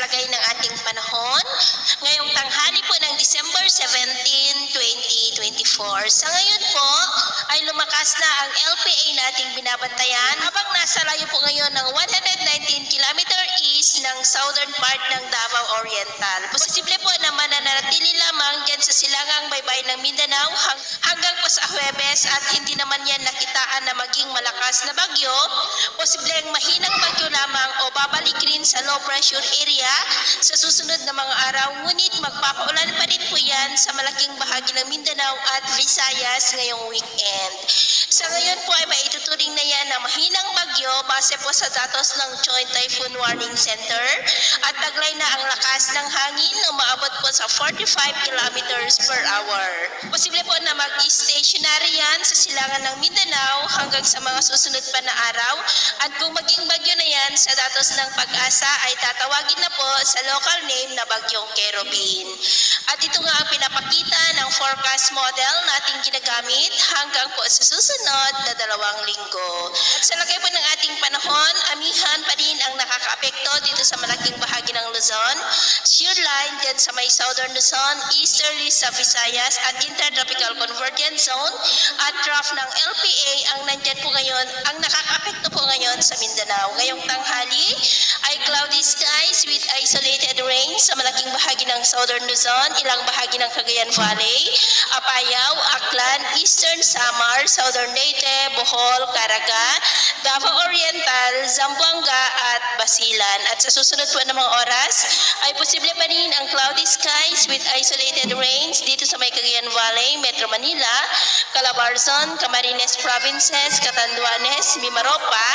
lagay ng ating panahon ngayong tanghali po ng December 17, 2024. Sa ngayon po ay lumakas na ang LPA nating binabantayan habang nasa layo po ngayon ng 119 km east ng southern part ng Davao Oriental. Posible po na mananatili lamang dyan sa silangang baybayin ng Mindanao hanggang po sa Huwebes at hindi naman yan nakitaan na maging malakas na bagyo. Posibleng mahinang bagyo lamang o babalik rin sa low pressure area sa susunod na mga araw, ngunit magpapaulan pa rin po yan sa malaking bahagi ng Mindanao at Visayas ngayong weekend. Sa ngayon po ay maituturing na yan na mahinang bagyo base po sa datos ng Joint Typhoon Warning Center at taglay na ang lakas ng hangin na umaabot po sa 45 kilometers per hour. Posible po na mag-stationary yan sa silangan ng Mindanao hanggang sa mga susunod pa na araw at kung maging bagyo na yan sa datos ng Pag-asa ay tatawagin na po sa local name na Bagyong Kerubin. At ito nga ang pinapakita ng forecast model nating ginagamit hanggang po sa susunod na 2 linggo. At sa lagay po ng ating panahon, amihan pa rin ang nakakaapekto dito sa malaking bahagi ng Luzon, shear line dyan sa may southern Luzon, easterly sa Visayas at intertropical convergence zone at trough ng LPA ang nandyan po ngayon, ang nakakaapekto po ngayon sa Mindanao. Ngayong tanghali ay cloudy skies with isolated rain sa malaking bahagi ng southern Luzon, ilang bahagi ng Cagayan Valley, Apayao, Aklan, Eastern Samar, Southern Leyte, Bohol, Caraga, Davao Oriental, Zamboanga at Basilan. At sa susunod po ng mga oras ay posible pa rin ang cloudy skies with isolated rains dito sa may Cagayan Valley, Metro Manila, Calabarzon, Camarines Provinces, Catanduanes, Mimaropa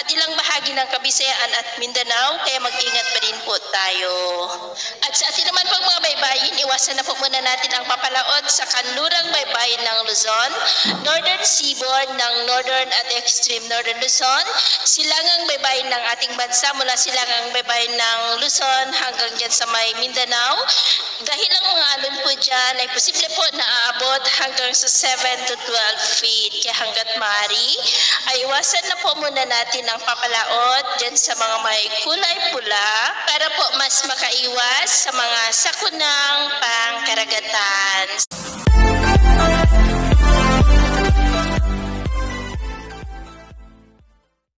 at ilang bahagi ng Kabisayan at Mindanao, kaya mag-ingat pa rin po tayo. At sa atin naman pong mga baybayin, iwasan na po muna natin ang papalaod sa kanlurang baybayin ng Luzon, northern seaboard ng northern at extreme northern Luzon, silangang baybayin ng ating bansa mula silangang baybayin ng Luzon hanggang dyan sa may Mindanao. Dahil ang mga alon po dyan ay posible po na aabot hanggang sa 7 to 12 feet. Kaya hanggat maaari ay iwasan na po muna natin ang papalaod dyan sa mga may kulay pula para po mas makaiwas sa mga sakunang pangkaragatan.